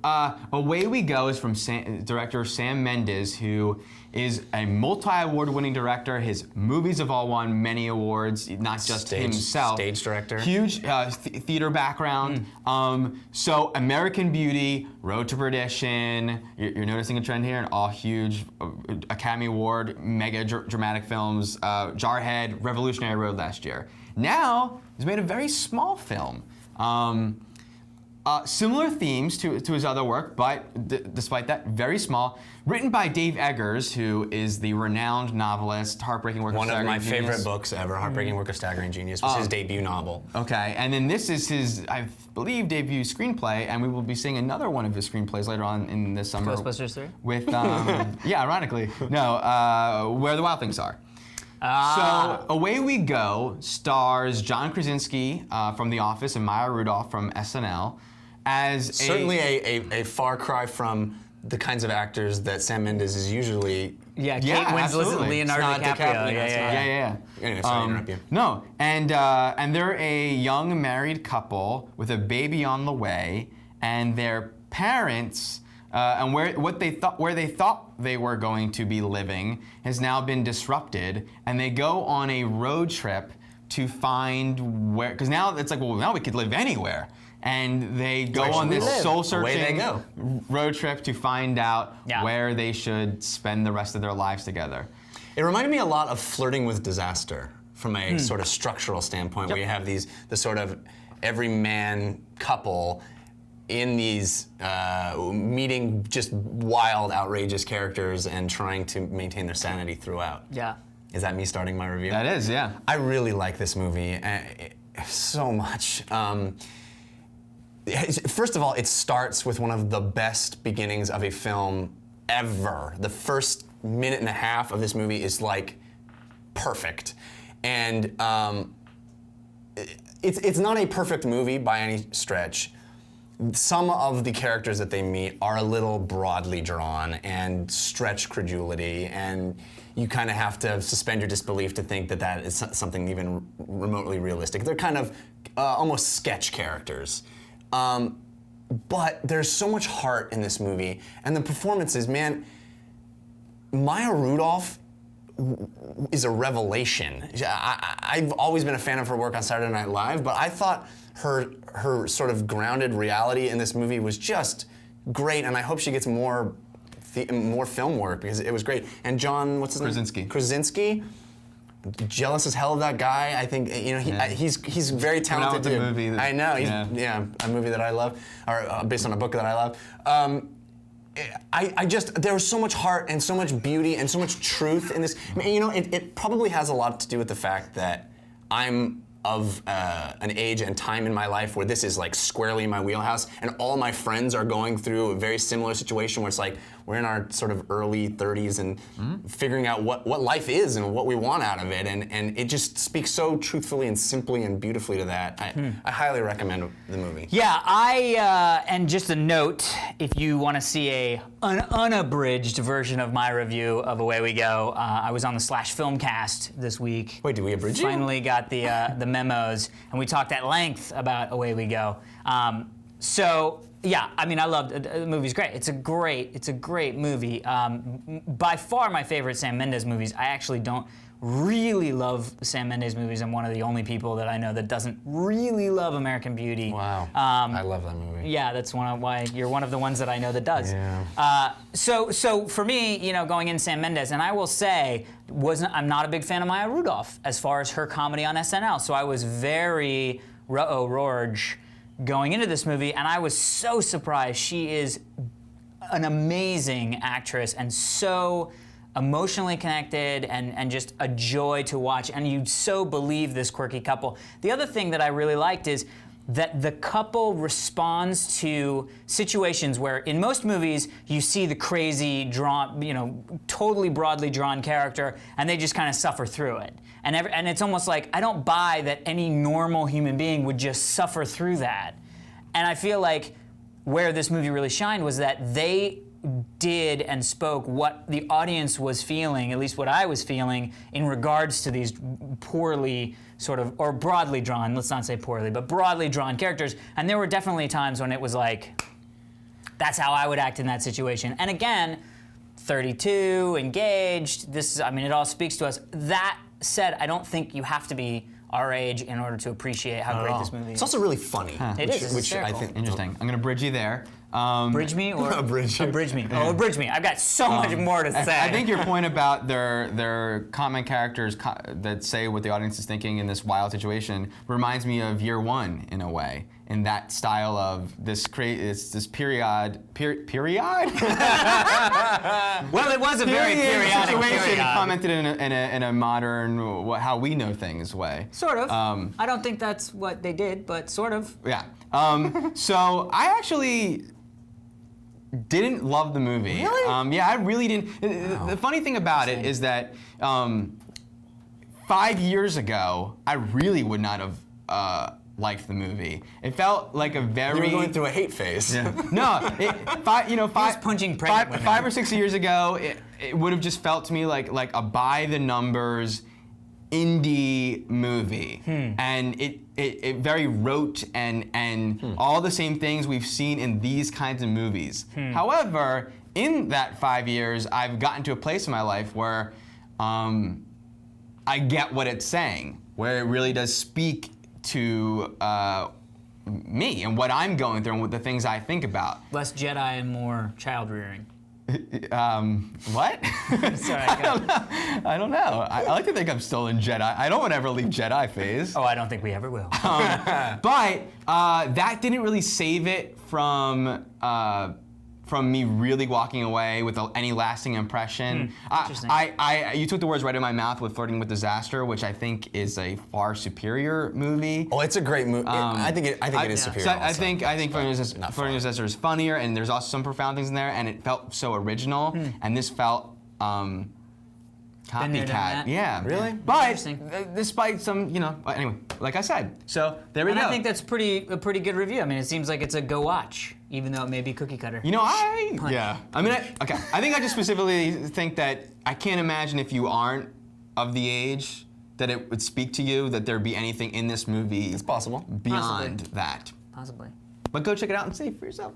Away We Go is from director Sam Mendes, who is a multi-award-winning director. His movies have all won many awards, not just himself. Stage director. Huge theater background. So American Beauty, Road to Perdition, you're noticing a trend here, and all huge Academy Award, mega dramatic films. Jarhead, Revolutionary Road last year. Now, he's made a very small film. Similar themes to his other work, but despite that, very small. Written by Dave Eggers, who is the renowned novelist, Heartbreaking Work of Staggering Genius. One of my favorite books ever, Heartbreaking Work of Staggering Genius, was his debut novel. Okay, and then this is his, I believe, debut screenplay, and we will be seeing another one of his screenplays later on in this summer. Ghostbusters 3? With, yeah, ironically. No, Where the Wild Things Are. So, Away We Go stars John Krasinski from The Office and Maya Rudolph from SNL. As certainly a far cry from the kinds of actors that Sam Mendes is usually. Yeah, Kate Winslet and Leonardo DiCaprio. Yeah. Anyway, sorry to interrupt you. No, and they're a young married couple with a baby on the way, and their parents. And where they thought they were going to be living has now been disrupted, and they go on a road trip to find where, because now it's like, well, now we could live anywhere. And they go on this soul-searching road trip to find out where they should spend the rest of their lives together. It reminded me a lot of Flirting with Disaster from a sort of structural standpoint, where you have the sort of everyman couple in these meeting just wild, outrageous characters and trying to maintain their sanity throughout. Yeah. Is that me starting my review? That is, yeah. I really like this movie so much. First of all, it starts with one of the best beginnings of a film ever. The first minute and a half of this movie is like perfect. And it's not a perfect movie by any stretch. Some of the characters that they meet are a little broadly drawn and stretch credulity, and you kind of have to suspend your disbelief to think that that is something even remotely realistic. They're kind of almost sketch characters. But there's so much heart in this movie, and the performances, man. Maya Rudolph is a revelation. I've always been a fan of her work on Saturday Night Live, but I thought her sort of grounded reality in this movie was just great, and I hope she gets more film work, because it was great. And John, what's his name? Krasinski. Jealous as hell of that guy. I think he's very talented dude. Movie that, I know. He's, a movie that I love, or based on a book that I love. There was so much heart and so much beauty and so much truth in this. I mean, it probably has a lot to do with the fact that I'm of an age and time in my life where this is like squarely in my wheelhouse, and all my friends are going through a very similar situation where it's like we're in our sort of early 30s and figuring out what life is and what we want out of it, and it just speaks so truthfully and simply and beautifully to that. I highly recommend the movie. Yeah, and just a note, if you want to see an unabridged version of my review of Away We Go, I was on the Slash Filmcast this week. Wait, did we abridge you? Finally got the memos, and we talked at length about Away We Go. So yeah, I mean, I loved it. The movie's great. It's a great movie. By far my favorite Sam Mendes movies. I actually don't really love Sam Mendes movies. I'm one of the only people that I know that doesn't really love American Beauty. Wow, I love that movie. Yeah, that's why you're one of the ones that I know that does. Yeah. So for me, going in Sam Mendes, and I will say, I'm not a big fan of Maya Rudolph as far as her comedy on SNL. So I was very Rorge going into this movie, and I was so surprised. She is an amazing actress and so emotionally connected and just a joy to watch, and you so believe this quirky couple. The other thing that I really liked is that the couple responds to situations where in most movies you see the crazy drawn, totally broadly drawn character, and they just kind of suffer through it. And it's almost like, I don't buy that any normal human being would just suffer through that. And I feel like where this movie really shined was that they did and spoke what the audience was feeling, at least what I was feeling, in regards to these poorly sort of, or broadly drawn, let's not say poorly, but broadly drawn characters. And there were definitely times when it was like, That's how I would act in that situation. And again, 32, engaged. This is, I mean, it all speaks to us. That said, I don't think you have to be our age in order to appreciate how great this movie is. It's also really funny. It is. It's Which I hysterical. think Interesting. I'm gonna bridge you there. Bridge me or Abridge you. abridge me? Oh, abridge me. I've got so much more to say. I think your point about their common characters that say what the audience is thinking in this wild situation reminds me of Year One in a way, in that style of this period. Well, it was a very periodic situation period. commented in a modern how we know things way. Sort of. I don't think that's what they did, but sort of. Yeah. So I actually didn't love the movie. Really? Yeah, I really didn't. The funny thing about it is that 5 years ago, I really would not have liked the movie. It felt like a very. You were going through a hate phase. No, five punching pregnant women. 5 or 6 years ago, it would have just felt to me like a by the numbers indie movie, and it very rote and all the same things we've seen in these kinds of movies. However, in that 5 years, I've gotten to a place in my life where I get what it's saying, where it really does speak to me and what I'm going through and what the things I think about. Less Jedi and more child rearing. What? Sorry. I don't know. I like to think I'm still in Jedi. I don't want to ever leave Jedi phase. Oh, I don't think we ever will. But that didn't really save it from me really walking away with any lasting impression. Interesting. You took the words right in my mouth with Flirting with Disaster, which I think is a far superior movie. Oh, it's a great movie. I think it is superior. So I also. think Flirting with not Disaster is funnier, and there's also some profound things in there, and it felt so original, and this felt Been there, done copycat. that. Yeah. Really? But Interesting. despite some, anyway, like I said, so there we And go. I think that's a pretty good review. I mean, it seems like it's a go watch, even though it may be cookie cutter. Yeah. I mean, I think I just specifically think that I can't imagine if you aren't of the age that it would speak to you, that there'd be anything in this movie It's possible. beyond that. Possibly. But go check it out and see for yourself.